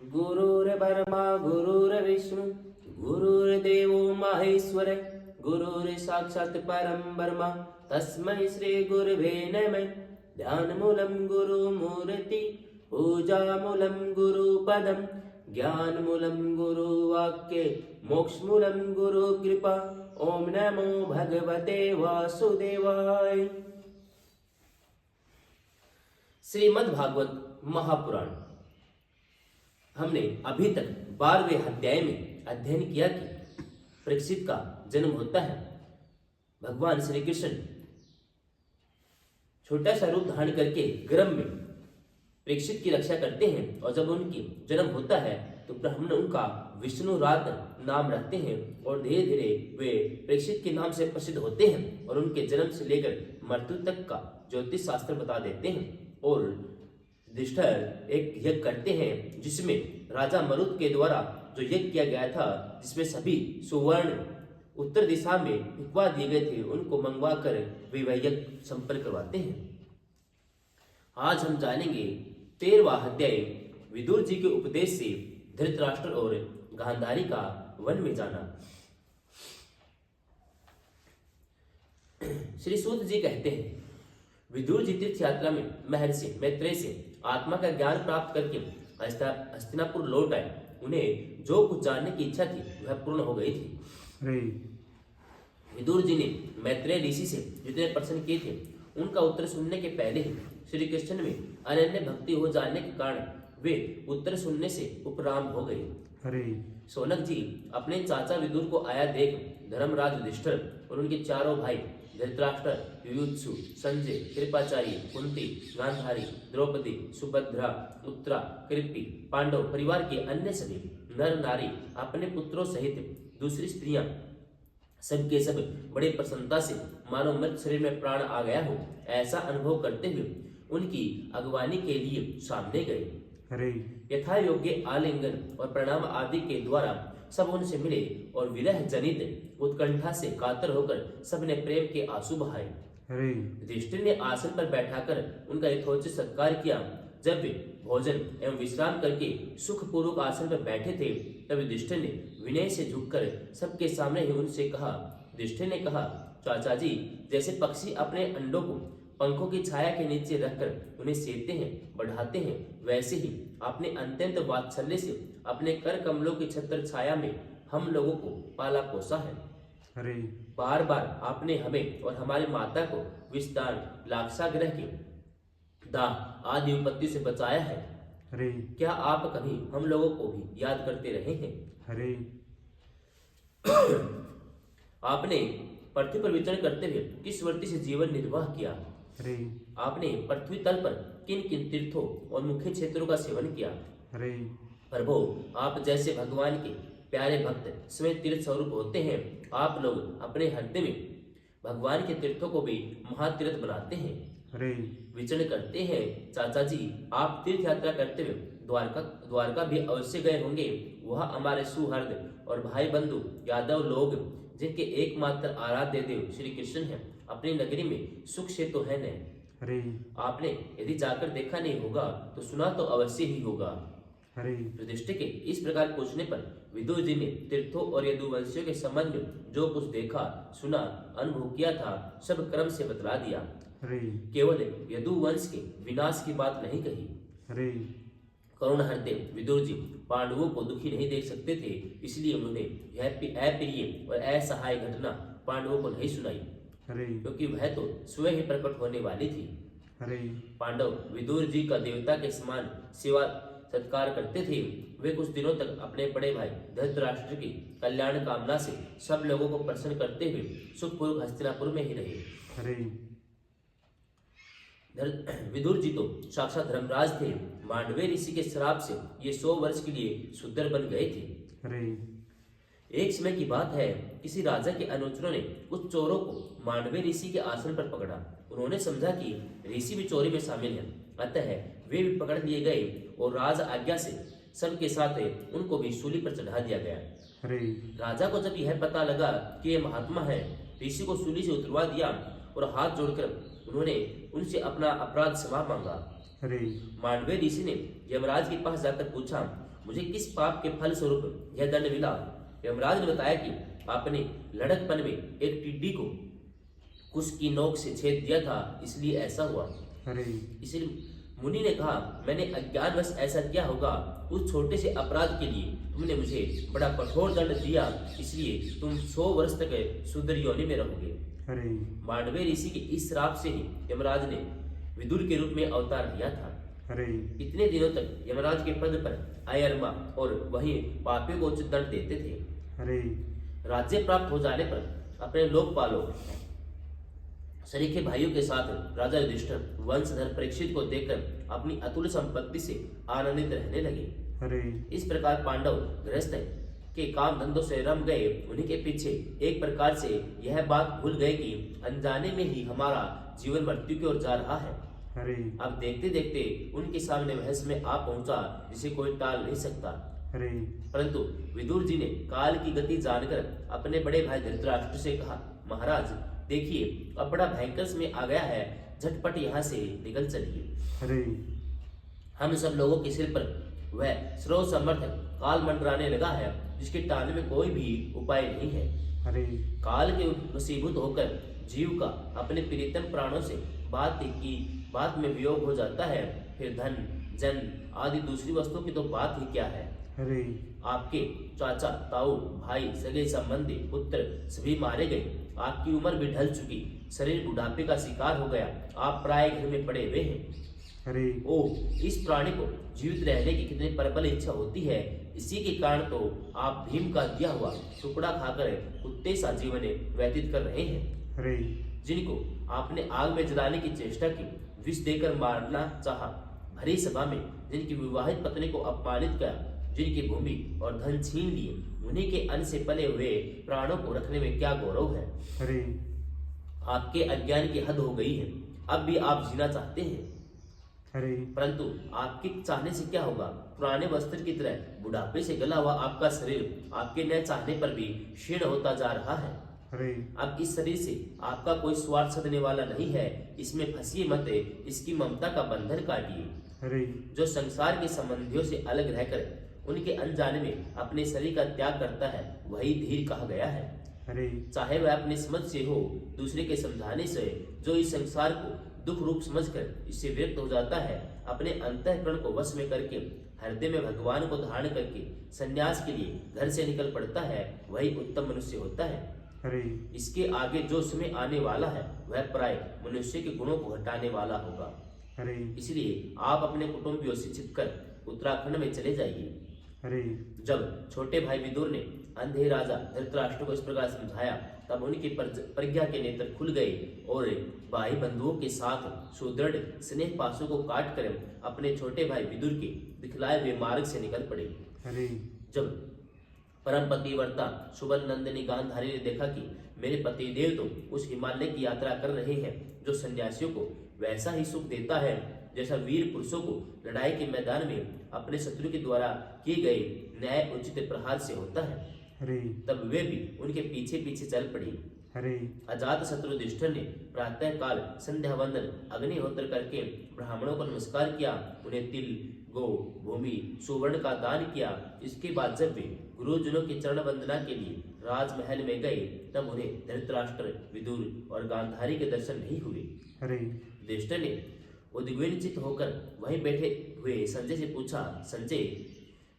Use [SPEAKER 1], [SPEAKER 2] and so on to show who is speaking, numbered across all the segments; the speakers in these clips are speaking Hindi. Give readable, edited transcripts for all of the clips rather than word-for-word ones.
[SPEAKER 1] गुरुर्ब्रह्मा गुरुर्विष्णु गुरुर्देवो महेश्वर गुरुर्साक्षात् परं ब्रह्म तस्मै श्री गुरुवे नमः। ध्यानमूलं गुरुमूर्ति पूजामूलं गुरुपदं ज्ञानमूलं गुरुवाक्ये मोक्षमूलं गुरुकृपा। ओम नमो भगवते वासुदेवाय। श्रीमद् भागवत महापुराण हमने अभी तक 12वें अध्याय में अध्ययन किया कि परीक्षित का जन्म होता है। भगवान श्री कृष्ण छोटा सा रूप धारण करके गर्भ में परीक्षित की रक्षा करते हैं और जब उनकी जन्म होता है तो ब्रह्मण उनका विष्णुरात नाम रखते हैं और धीरे धीरे वे परीक्षित के नाम से प्रसिद्ध होते हैं और उनके जन्म से लेकर मृत्यु तक का ज्योतिष शास्त्र बता देते हैं। और युधिष्ठिर एक यज्ञ करते हैं जिसमें राजा मरुत के द्वारा जो यज्ञ किया गया था, जिसमें सभी सुवर्ण उत्तर दिशा में भिजवा दिए गए थे, उनको मंगवा कर वे वह यज्ञ संपन्न करवाते हैं। आज हम जानेंगे 13वां अध्याय विदुर जी के उपदेश से धृतराष्ट्र और गांधारी का वन में जाना। श्री सूत जी कहते हैं, विदुर जी तीर्थ यात्रा में महर्षि मैत्रेय से आत्मा का ज्ञान प्राप्त करके हस्तिनापुर लौट आए। उन्हें जो कुछ जानने की इच्छा थी वह पूर्ण हो गई थी। विदुर जी ने मैत्रेय ऋषि से जितने प्रश्न किए थे उनका उत्तर सुनने के पहले ही श्री कृष्ण में अनन्य भक्ति हो जाने के कारण वे उत्तर सुनने से उपराम हो गए। सोनक जी अपने चाचा विदुर को आया देख धर्मराज युधिष्ठिर और उनके चारों भाई धृतराष्ट्र, युयुत्सु, संजय, कृपाचार्य, कुंती, गांधारी, द्रौपदी, सुभद्रा, उत्तरा, कृपि, पांडव परिवार के अन्य सभी नर नारी अपने पुत्रों सहित दूसरी स्त्रियां सबके सब बड़ी प्रसन्नता से मानो मृत शरीर में प्राण आ गया हो ऐसा अनुभव करते हुए उनकी अगवानी के लिए सामने गए। यथा योग्य आलिंगन और प्रणाम आदि के द्वारा सब उनसे मिले और विरह जनित उत्कंठा से कातर होकर सबने प्रेम के आंसू बहाए। युधिष्ठिर ने आसन पर बैठाकर उनका यथोचित सत्कार किया। जब वे भोजन एवं विश्राम करके सुख पूर्वक आसन पर बैठे थे तब युधिष्ठिर ने विनय से झुककर सबके सामने ही उनसे कहा। युधिष्ठिर ने कहा, चाचा जी, जैसे पक्षी अपने अंडों को पंखों की छाया के नीचे रखकर उन्हें सेते हैं, बढ़ाते हैं, वैसे ही अपने अत्यंत वात्सल्य से अपने कर कमलों की छत्र छाया में हम लोगों को पाला पोसा है। बार बार आपने हमें और हमारी माता को विस्तार, लाक्षागृह की दाह आदि विपत्ति से बचाया है। क्या आप कभी हम लोगों को भी याद करते रहे हैं? आपने पृथ्वी पर विचरण करते हुए किस वृत्ति से जीवन निर्वाह किया? आपने पृथ्वी तल पर किन किन तीर्थों और मुख्य क्षेत्रों का सेवन किया? प्रभु, आप जैसे भगवान के प्यारे भक्त स्वयं तीर्थ स्वरूप होते हैं। आप लोग अपने हृदय में भगवान के तीर्थों को भी महातीर्थ बनाते हैं, विचरण करते हैं। चाचा जी, आप तीर्थ यात्रा करते हुए द्वारका भी अवश्य गए होंगे। वह हमारे सुहृद और भाई बंधु यादव लोग जिनके एकमात्र आराध्य देव श्री कृष्ण हैं, अपनी नगरी में सुख से तो है न? आपने यदि जाकर देखा नहीं होगा तो सुना तो अवश्य ही होगा। युधिष्ठिर के इस प्रकार पूछने पर विदुर जी ने तीर्थों और यदुवंशियों के संबंध में जो कुछ देखा, सुना, अनुभव किया था सब क्रम से बतला दिया। केवल यदुवंश के विनाश की बात नहीं कही। करुण हृदय विदुर जी पांडवों को दुखी नहीं देख सकते थे, इसलिए उन्होंने यह अप्रिय और असहाय घटना पांडवों को नहीं सुनाई, क्योंकि वह तो स्वयं ही प्रकट होने वाली थी। पांडव विदुर जी का देवता के समान सेवा सत्कार करते थे। वे कुछ दिनों तक अपने बड़े भाई धृतराष्ट्र की कल्याण कामना से सब लोगों को प्रसन्न करते हुए सुखपूर्वक हस्तिनापुर में ही रहे। विदुर जी तो साक्षात धर्मराज थे। मांडवे ऋषि के श्राप से ये 100 वर्ष के लिए शूद्र बन गए थे। एक समय की बात है, किसी राजा के अनुचरों ने कुछ चोरों को मांडवे ऋषि के आसन पर पकड़ा। उन्होंने समझा कि ऋषि भी चोरी में शामिल है, अतः वे भी पकड़ लिए गए और राज आज्ञा से सबके साथ उनको भी सूली पर चढ़ा दिया गया। राजा को जब यह पता लगा कि ये महात्मा है, ऋषि को सूली से उतरवा दिया और हाथ जोड़कर उन्होंने उनसे अपना अपराध क्षमा मांगा। मांडवे ऋषि ने यमराज के पास जाकर पूछा, मुझे किस पाप के फल स्वरूप यह दंड मिला? यमराज ने बताया कि आपने लड़कपन में एक टिड्डी को कुश की नोक से छेद दिया था, इसलिए ऐसा हुआ।
[SPEAKER 2] अरे
[SPEAKER 1] इसलिए मुनि ने कहा, मैंने अज्ञानवश ऐसा किया होगा। उस छोटे से अपराध के लिए तुमने मुझे बड़ा कठोर दंड दिया, इसलिए तुम 100 वर्ष तक शूद्र योनि में रहोगे।
[SPEAKER 2] अरे
[SPEAKER 1] मांडवे ऋषि के इस श्राप से ही यमराज ने विदुर के रूप में अवतार लिया था।
[SPEAKER 2] अरे
[SPEAKER 1] इतने दिनों तक यमराज के पद पर अयरमा और वही पापियों को उचित दंड देते थे।
[SPEAKER 2] अरे
[SPEAKER 1] राज्य प्राप्त हो जाने पर अपने लोकपालों सरीखे भाइयों के साथ राजा युधिष्ठिर वंशधर परीक्षित को देखकर अपनी अतुल संपत्ति से आनंदित रहने लगे।
[SPEAKER 2] अरे
[SPEAKER 1] इस प्रकार पांडव गृहस्थ के काम धंधों से रम गए। उन्हीं के पीछे एक प्रकार से यह बात भूल गए कि अनजाने में ही हमारा जीवन मृत्यु की ओर जा रहा है।
[SPEAKER 2] अरे
[SPEAKER 1] अब देखते देखते उनके सामने वह समय आ पहुंचा जिसे कोई टाल नहीं सकता।
[SPEAKER 2] अरे
[SPEAKER 1] परंतु विदुर जी ने काल की गति जानकर अपने बड़े भाई धृतराष्ट्र से कहा, महाराज देखिए, अब बड़ा भयंकर समय आ गया है, झटपट यहाँ से निकल चलिए।
[SPEAKER 2] अरे
[SPEAKER 1] हम सब लोगों के सिर पर वह स्रोत समर्थ काल मंडराने लगा है, जिसके टालने में कोई भी उपाय नहीं है।
[SPEAKER 2] अरे
[SPEAKER 1] काल के वशीभूत होकर जीव का अपने प्रीतम प्राणों से बात में वियोग हो जाता है, फिर धन जन आदि दूसरी वस्तुओं की तो बात ही क्या है।
[SPEAKER 2] अरे
[SPEAKER 1] आपके चाचा ताऊ भाई सगे संबंधी पुत्र सभी मारे गए। आपकी उम्र भी ढल चुकी, शरीर बुढ़ापे का शिकार हो गया, आप प्राय घर में पड़े हुए हैं।
[SPEAKER 2] अरे
[SPEAKER 1] ओ, इस प्राणी को जीवित रहने की कितनी प्रबल इच्छा होती है। इसी के कारण तो आप भीम का दिया हुआ टुकड़ा खाकर कुत्ते सा जीवन व्यतीत कर रहे हैं।
[SPEAKER 2] अरे
[SPEAKER 1] जिनको आपने आग में जलाने की चेष्टा की, विष देकर मारना चाहा, भरी सभा में जिनकी विवाहित पत्नी को अपमानित किया, जिनकी भूमि और धन छीन लिए, उन्हीं के अन्न से पले हुए प्राणों को रखने में क्या गौरव है।
[SPEAKER 2] अरे
[SPEAKER 1] आपके अज्ञान की हद हो गई है। अब भी आप जीना चाहते हैं,
[SPEAKER 2] अरे
[SPEAKER 1] परंतु आपके चाहने से क्या होगा। पुराने वस्त्र की तरह बुढ़ापे से गला हुआ आपका शरीर आपके न चाहने पर भी क्षीण होता जा रहा है।
[SPEAKER 2] अरे
[SPEAKER 1] अब इस शरीर से आपका कोई स्वार्थ सदने वाला नहीं है। इसमें फंसिए मत, इसकी ममता का बंधन काटिए।
[SPEAKER 2] अरे
[SPEAKER 1] जो संसार के संबंधियों से अलग रहकर उनके अनजाने में अपने शरीर का त्याग करता है, वही धीर कहा गया है।
[SPEAKER 2] अरे
[SPEAKER 1] चाहे वह अपनी समझ से हो, दूसरे के समझाने से। जो इस संसार को दुख रूप समझकर इससे विरक्त हो जाता है, अपने अंतःकरण को वश में करके हृदय में भगवान को धारण करके संन्यास के लिए घर से निकल पड़ता है, वही उत्तम मनुष्य होता है।
[SPEAKER 2] अरे
[SPEAKER 1] इसके आगे जो समय आने वाला है, वह प्राय मनुष्य के गुणों को हटाने वाला होगा।
[SPEAKER 2] अरे
[SPEAKER 1] इसलिए आप अपने कुटुंबियों से छिपकर उत्तराखंड में चले जाइए।
[SPEAKER 2] अरे
[SPEAKER 1] जब छोटे भाई विदुर ने अंधे राजा धृतराष्ट्र को इस प्रकार समझाया, तब उनकी प्रज्ञा के नेत्र खुल गए और भाई बंधुओं के साथ सुदृढ़ स्नेह पासों को काट कर अपने छोटे भाई विदुर के दिखलाए हुए मार्ग से निकल पड़े।
[SPEAKER 2] अरे
[SPEAKER 1] जब परम पतिव्रता सुबल नंदिनी गांधारी ने देखा कि मेरे पतिदेव तो उस हिमालय की यात्रा कर रहे हैं जो सन्यासियों को वैसा ही सुख देता है जैसा वीर पुरुषों को लड़ाई के मैदान में अपने शत्रु के द्वारा किए गए न्याय उचित प्रहार से होता है,
[SPEAKER 2] अरे
[SPEAKER 1] तब वे भी उनके पीछे पीछे चल पड़ी।
[SPEAKER 2] अरे
[SPEAKER 1] अजात शत्रु युधिष्ठिर ने प्रातः काल संध्या वंदन अग्निहोत्र करके ब्राह्मणों को नमस्कार किया, उन्हें तिल गो भूमि सुवर्ण का दान किया। इसके बाद जब वे गुरुजनों की चरण वंदना के लिए राजमहल में गए, तब उन्हें धृतराष्ट्र विदुर और गांधारी के दर्शन नहीं हुए।
[SPEAKER 2] अरे
[SPEAKER 1] युधिष्ठिर ने उद्विग्नचित होकर वहीं बैठे हुए संजय से पूछा, संजय,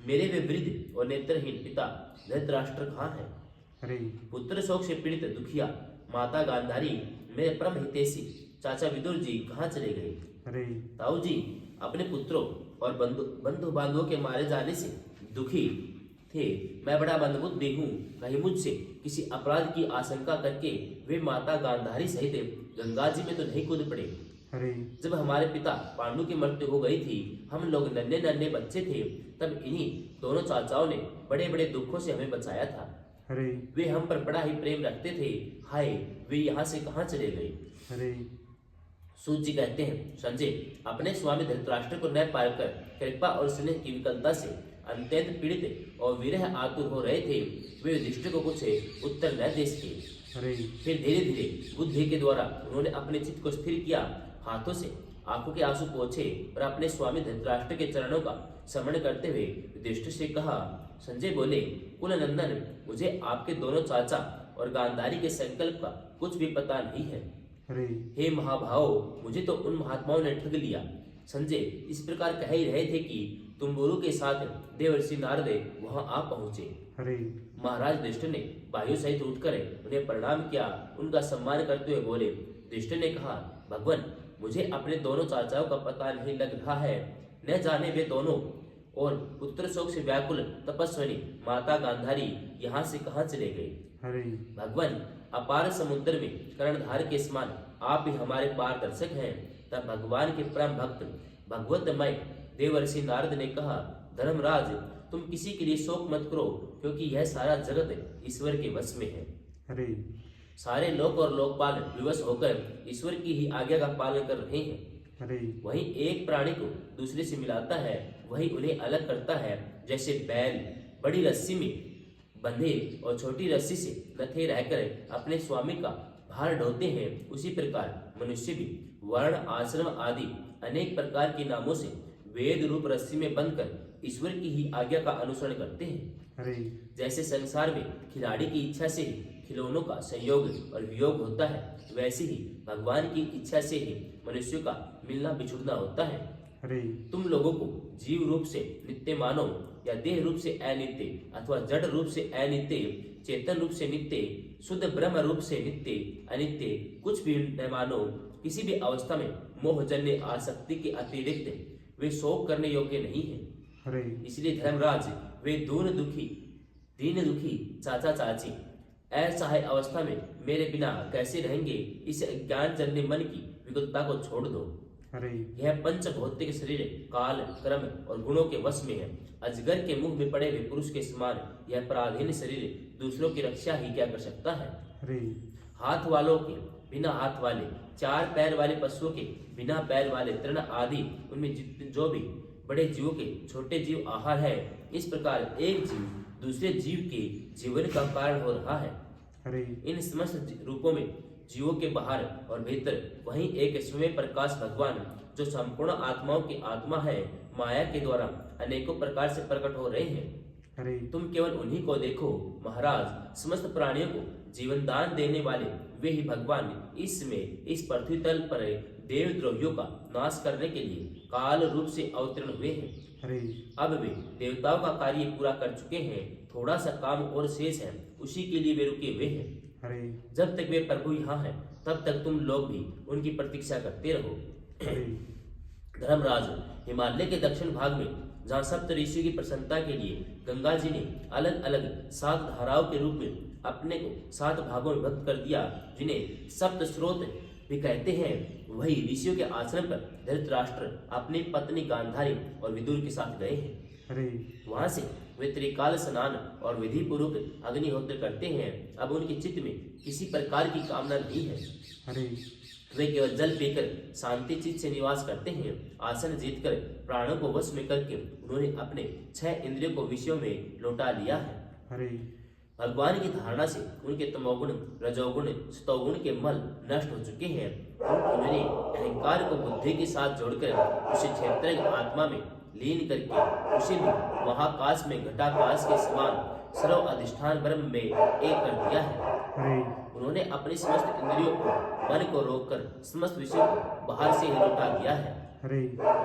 [SPEAKER 1] मेरे वे वृद्ध और नेत्रहीन पिता धृतराष्ट्र कहाँ हैं?
[SPEAKER 2] अरे
[SPEAKER 1] पुत्र शोक से पीड़ित दुखिया माता गांधारी, मेरे परम हितैषी चाचा विदुर जी कहाँ चले गए?
[SPEAKER 2] अरे
[SPEAKER 1] ताऊ जी अपने पुत्रों और बंधु बांधवों के मारे जाने से दुखी थे। मैं बड़ा मंदबुद्धि हूँ, कहीं मुझसे किसी अपराध की आशंका करके वे माता गांधारी सहित गंगा जी में तो नहीं कूद पड़े।
[SPEAKER 2] अरे
[SPEAKER 1] जब हमारे पिता पांडु की मृत्यु हो गई थी, हम लोग नन्हे नन्हे बच्चे थे, तब इन्हीं दोनों चाचाओं ने बड़े बड़े दुखों से हमें बचाया था।
[SPEAKER 2] अरे
[SPEAKER 1] वे हम पर बड़ा ही प्रेम रखते थे। हाय, वे यहाँ से कहाँ चले गए?
[SPEAKER 2] अरे
[SPEAKER 1] सूत जी कहते हैं, संजय अपने स्वामी धृतराष्ट्र को न पाकर कृपा और स्नेह की विकलता से अत्यंत पीड़ित और विरह आतुर हो रहे थे। वे युधिष्ठिर को कुछ उत्तर न दे सके।
[SPEAKER 2] अरे
[SPEAKER 1] फिर धीरे धीरे बुद्धि के द्वारा उन्होंने अपने चित्त को स्थिर किया, हाथों से आंखों के आंसू पोंछे और अपने स्वामी धृतराष्ट्र के चरणों का स्मरण करते हुए युधिष्ठिर से कहा। संजय बोले, कुल नंदन, मुझे आपके दोनों चाचा और गांधारी के संकल्प का कुछ भी पता नहीं है। हे महाभाव, मुझे तो उन महात्माओं ने ठग लिया। संजय इस प्रकार कह ही रहे थे कि तुम्बुरु के साथ देवर्षि नारद वहां आ पहुंचे। महाराज युधिष्ठिर ने वायु सहित उठकर उन्हें प्रणाम किया। उनका सम्मान करते हुए बोले। युधिष्ठिर ने कहा, भगवान, मुझे अपने दोनों चाचाओं का पता नहीं लग रहा है। न जाने वे दोनों और पुत्र शोक से व्याकुल तपस्विनी माता गांधारी यहाँ से कहाँ चले गए। भगवान, अपार समुद्र में कर्णधार के समान आप ही हमारे पारदर्शक हैं। तब भगवान के परम भक्त भगवतमय देवर्षि नारद ने कहा, धर्मराज, तुम किसी के लिए शोक मत करो, क्योंकि यह सारा जगत ईश्वर के वश में है। सारे लोक और लोकपाल विवश होकर ईश्वर की ही आज्ञा का पालन कर रहे हैं। वही एक प्राणी को दूसरे से मिलाता है, वही उन्हें अलग करता है। जैसे बैल बड़ी रस्सी में बंधे और छोटी रस्सी से नथे रहकर अपने स्वामी का भार ढोते हैं, उसी प्रकार मनुष्य भी वर्ण, आश्रम आदि अनेक प्रकार के नामों से वेद रूप रस्सी में बंधकर ईश्वर की ही आज्ञा का अनुसरण करते हैं। जैसे संसार में खिलाड़ी की इच्छा से ही खिलौनों का संयोग और वियोग होता है, वैसे ही भगवान की इच्छा से ही मनुष्यों का मिलना बिछुड़ना होता है। तुम लोगों को जीव रूप से नित्य मानो या देह रूप से अनित्य अथवा जड़ रूप से अनित्य, चेतन रूप से नित्य, शुद्ध ब्रह्म रूप से नित्य अनित्य कुछ भी न मानो। किसी भी अवस्था में मोहजन्य आसक्ति के अतिरिक्त वे शोक करने योग्य नहीं है। इसलिए धर्मराज, वे दीन दुखी चाचा चाची असहाय अवस्था में मेरे बिना कैसे रहेंगे। इस अज्ञान जन्य मन की विगतता को छोड़ दो। यह पंच भौतिक शरीर काल, कर्म और गुणों के वश में है। अजगर के मुंह में पड़े हुए पुरुष के समान यह पराधीन शरीर दूसरों की रक्षा ही क्या कर सकता है। हाथ वालों के बिना हाथ वाले, चार पैर वाले पशुओं के बिना पैर वाले, तृण आदि उनमें जो भी बड़े जीवों के छोटे जीव आहार है, इस प्रकार एक जीव दूसरे जीव के जीवन का कारण हो रहा है। इन समस्त रूपों में जीवों के बाहर और भीतर वही एक स्वयं प्रकाश भगवान, जो संपूर्ण आत्माओं की आत्मा है, माया के द्वारा अनेकों प्रकार से प्रकट हो रहे हैं। तुम केवल उन्हीं को देखो महाराज। समस्त प्राणियों को जीवन दान देने वाले वे ही भगवान इस पृथ्वी तल पर देवद्रोहियों का नाश करने के लिए काल रूप से अवतीर्ण हुए हैं। अब वे देवताओं का कार्य पूरा कर चुके हैं। थोड़ा सा काम और शेष है, उसी के लिए वे रुके हुए हैं। जब तक वे प्रभु यहाँ हैं, तब तक तुम लोग भी उनकी प्रतीक्षा करते रहो। धर्मराज, हिमालय के दक्षिण भाग में जहाँ सप्त ऋषियों की प्रसन्नता के लिए गंगा जी ने अलग अलग 7 धाराओं के रूप में अपने को 7 भागों में विभक्त कर दिया, जिन्हें सप्त स्रोत भी कहते हैं, वही ऋषियों के आश्रम पर धृतराष्ट्र अपनी पत्नी गांधारी और विदुर के साथ गए हैं। वहां से वे त्रिकाल स्नान और विधि पूर्वक अग्निहोत्र करते हैं। अब उनके चित्त में किसी प्रकार की कामना नहीं है। वे केवल जल पीकर शांति चित्त से निवास करते हैं। आसन जीतकर प्राणों को वश में करके उन्होंने अपने 6 इंद्रियों को विषयों में लौटा लिया है। भगवान की धारणा से उनके तमोगुण, रजोगुण, सतोगुण के मल नष्ट हो चुके हैं। उन्होंने अहंकार को बुद्धि के साथ जोड़कर उसे क्षेत्र आत्मा में लीन करके उसे भी महाकाश में घटाकाश के समान सर्व अधिष्ठान ब्रह्म में एक कर दिया है। उन्होंने अपनी समस्त इंद्रियों को, मन को रोककर समस्त विषयों को बाहर से ही लौटा दिया है।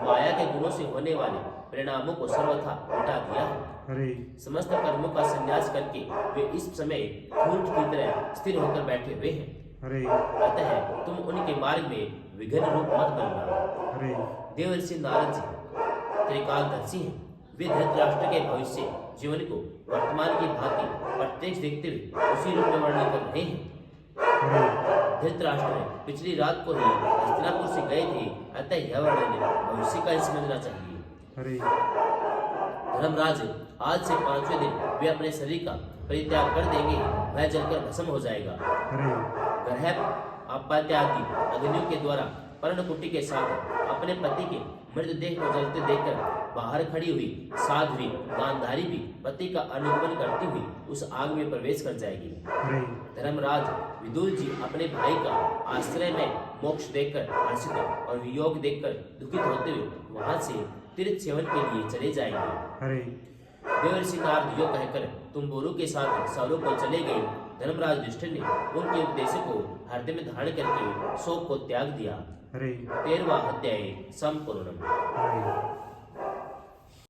[SPEAKER 1] माया के गुणों से होने वाले परिणामों को सर्वथा लौटा दिया है। समस्त कर्मों का संन्यास करके वे इस समय ऊंट की तरह स्थिर होकर बैठे हुए हैं। अतः तुम उनके मार्ग में विघ्न रूप मत बनना। देवर्षि नारद जी त्रिकालदर्शी हैं। वे धृतराष्ट्र के भविष्य जीवन को वर्तमान की भांति प्रत्यक्ष देखते हुए उसी रूप में वर्णन कर रहे हैं। धृतराष्ट्र पिछली रात को ही हस्तिनापुर से गए थे, अतः यह वर्णन भविष्य का ही समझना चाहिए। धर्मराज, आज से 5वें दिन वे अपने शरीर का परित्याग कर देंगे, वह जलकर भस्म हो जाएगा। ग्रह आपात्यादि अग्नियों के द्वारा पर्णकुटी के साथ अपने पति के मृतदेह को जलते देखकर बाहर खड़ी हुई साध्वी गांधारी भी पति का अनुगमन करती हुई उस आग में प्रवेश कर जाएगी। धर्मराज, विदुर जी अपने भाई का आश्रय में मोक्ष देखकर हर्षित और वियोग देखकर दुखित होते हुए वहां से तीर्थ सेवन के लिए चले जाएंगे।
[SPEAKER 2] हरे
[SPEAKER 1] देवर्षि नारद यो कहकर तुम्बुरु के साथ सौरव चले गए। धर्मराज युधिष्ठिर ने उनके उपदेश को हृदय में धारण करके शोक को त्याग दिया।
[SPEAKER 2] हरे
[SPEAKER 1] 13वां अध्याय संपूर्ण।
[SPEAKER 2] हरे।